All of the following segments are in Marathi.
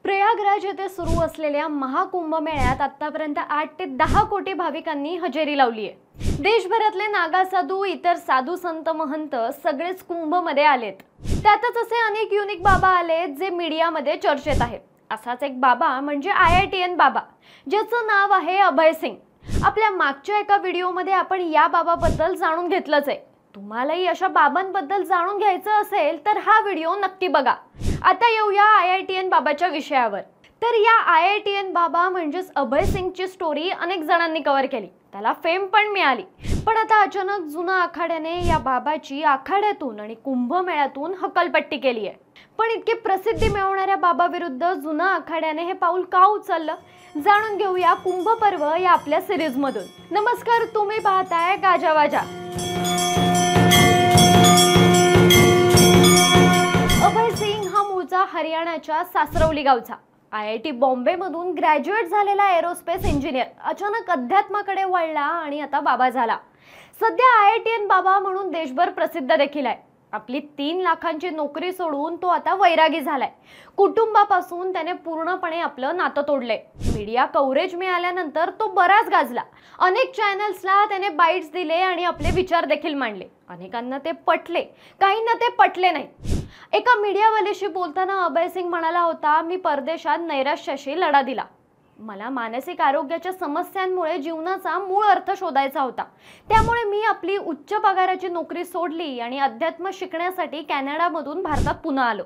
प्रयागराज येथे सुरू असलेल्या महाकुंभमेळ्यात आतापर्यंत 8 ते 10 कोटी भाविकांनी हजेरी लावली आहे। देशभरातले नागा साधू, इतर साधू संत महंत सगळेच कुंभमध्ये आलेत। त्यातच असे अनेक युनिक बाबा आलेत जे मीडियामध्ये चर्चेत आहेत। असाच एक बाबा म्हणजे IITN बाबा, ज्याचं नाव आहे अभय सिंग। आपल्या मागच्या एका व्हिडिओमध्ये आपण या बाबाबद्दल जाणून घेतलंच आहे। तुम्हालाही अशा बाबांबद्दल जाणून घ्यायचं असेल तर हा व्हिडिओ नक्की बघा। आता येऊया IITN बाबाच्या विषयावर। तर या IITN बाबा म्हणजेच अभय सिंगची स्टोरी अनेक जणांनी कव्हर केली, त्याला फेम पण मिळाली। पण आता अचानक जुना आखाड्याने या बाबाची आखाड्यातून आणि कुंभमेळ्यातून हकलपट्टी केली आहे। पण इतकी प्रसिद्धी मिळवणाऱ्या बाबा विरुद्ध जुना आखाड्याने हे पाऊल का उचललं, जाणून घेऊया कुंभ पर्व या आपल्या सिरीज मधून। नमस्कार, तुम्ही पाहताय गाजावाजा। अभय सिंग हा मूळचा हरियाणाच्या सासरवली गावचा IIT बॉम्बे मधून ग्रॅज्युएट झालेला एरोस्पेस इंजिनियर अचानक अध्यात्माकडे वळला आणि आता बाबा झाला। सध्या IITN बाबा म्हणून देशभर प्रसिद्ध देखील आहे। आपली 3 लाखांची नोकरी सोडून तो आता वैरागी झालाय। कुटुंबापासून त्याने पूर्णपणे आपलं नातं तोडलंय। मीडिया कव्हरेज मिळाल्यानंतर तो बराच गाजला। अनेक चॅनल्सला त्याने बाईट्स दिले आणि आपले विचार देखील मांडले। अनेकांना ते पटले, काहींना ते पटले नाही। एका मीडियावाल्याशी बोलताना अभय सिंग म्हणाला होता, मी परदेशात नैराश्याशी लढा दिला। मला मानसिक आरोग्याच्या समस्यांमुळे जीवनाचा मूळ अर्थ शोधायचा होता। त्यामुळे मी आपली उच्च पगाराची नोकरी सोडली आणि अध्यात्म शिकण्यासाठी कॅनडामधून भारतात पुन्हा आलो।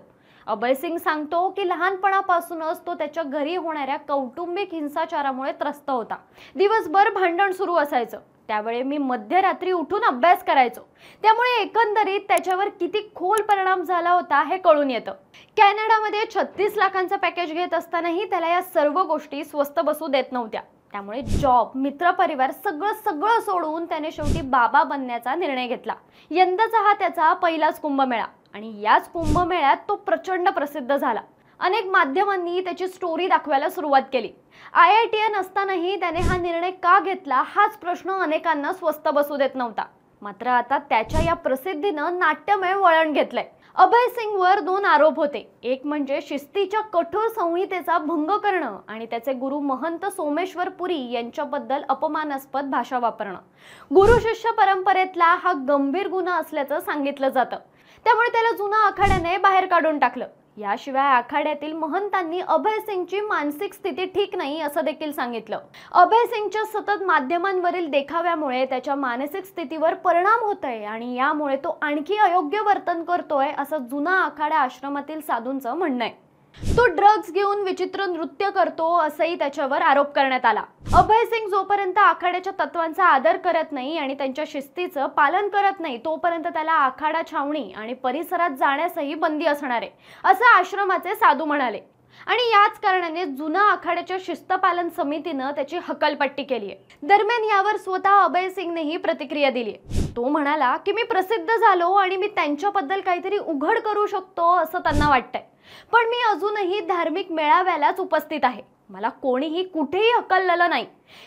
अभय सिंग सांगतो की लहानपणापासूनच तो त्याच्या घरी होणाऱ्या कौटुंबिक हिंसाचारामुळे त्रस्त होता। दिवसभर भांडण सुरू असायचं, त्यावेळी मी मध्यरात्री उठून अभ्यास करायचो। त्यामुळे एकंदरीत त्याच्यावर किती खोल परिणाम झाला होता हे कळून येतं। कॅनडामध्ये 36 लाखांचं पॅकेज घेत असतानाही त्याला या सर्व गोष्टी स्वस्त बसू देत नव्हत्या। त्यामुळे जॉब, मित्रपरिवार सगळं सोडून त्याने शेवटी बाबा बनण्याचा निर्णय घेतला। यंदाचा हा त्याचा पहिलाच कुंभमेळा आणि याच कुंभमेळ्यात तो प्रचंड प्रसिद्ध झाला। अनेक माध्यमांनी त्याची स्टोरी दाखवायला सुरुवात केली। IITN असतानाही त्याने हा निर्णय का घेतला हाच प्रश्न अनेकांना स्वस्त बसू देत नव्हता। मात्र आता त्याच्या या प्रसिद्धीनं नाट्यमय वळण घेतलंय। अभय सिंगवर 2 आरोप होते। एक म्हणजे शिस्तीच्या कठोर संहितेचा भंग करणं आणि त्याचे गुरु महंत सोमेश्वर पुरी यांच्याबद्दल अपमानास्पद भाषा वापरणं। गुरु शिष्य परंपरेतला हा गंभीर गुन्हा असल्याचं सांगितलं जातं। त्यामुळे त्याला जुना आखाड्याने बाहेर काढून टाकलं। याशिवाय आखाड्यातील महंतांनी अभय सिंगची मानसिक स्थिती ठीक नाही असं देखील सांगितलं। अभय सिंगच्या सतत माध्यमांवरील देखाव्यामुळे त्याच्या मानसिक स्थितीवर परिणाम होतोय आणि यामुळे तो आणखी अयोग्य वर्तन करतोय असं जुना आखाडा आश्रमातील साधूंचं म्हणणं आहे। तो ड्रग्ज घेऊन विचित्र नृत्य करतो असंही त्याच्यावर आरोप करण्यात आला। अभय सिंग जोपर्यंत आखाड्याच्या तत्वांचा आदर करत नाही आणि त्यांच्या शिस्तीचं पालन करत नाही तोपर्यंत त्याला आखाडा छावणी आणि परिसरात जाण्यासही बंदी असणार आहे असं आश्रमाचे साधू म्हणाले। आणि याच कारणाने जुना आखाड्याच्या शिस्तपालन समितीनं त्याची हकलपट्टी केली आहे। दरम्यान यावर स्वतः अभय सिंगनेही प्रतिक्रिया दिली आहे। तो म्हणाला की मी प्रसिद्ध झालो आणि मी त्यांच्याबद्दल काहीतरी उघड करू शकतो असं त्यांना वाटतंय। पण मी अजूनही धार्मिक मेळाव्यालाच उपस्थित आहे। मला कोणीही कुठेही हकललेलं नाही।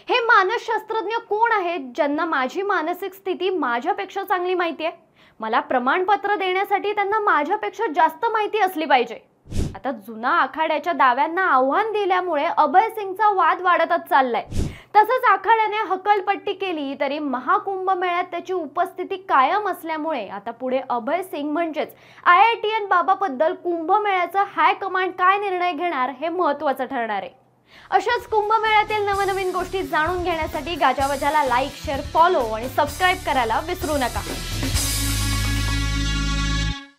हे मानसशास्त्रज्ञ कोण आहेत ज्यांना माझी मानसिक स्थिती माझ्यापेक्षा चांगली माहिती आहे? मला प्रमाणपत्र देण्यासाठी त्यांना माझ्यापेक्षा जास्त माहिती असली पाहिजे। आता जुना आखाड्याच्या दाव्यांना आव्हान दिल्यामुळे अभय सिंगचा वाद वाढतच चाललाय। तसंच आखाड्याने हकलपट्टी केली तरी महाकुंभमेळ्यात त्याची उपस्थिती कायम असल्यामुळे आता पुढे अभय सिंग म्हणजेच IITN बाबाबद्दल कुंभमेळ्याचा हाय कमांड काय निर्णय घेणार हे महत्त्वाचं ठरणार आहे। अशाच कुंभमेळ्यातील नवनवीन गोष्टी जाणून घेण्यासाठी गाजावाजाला लाईक, शेअर, फॉलो आणि सबस्क्राईब करायला विसरू नका।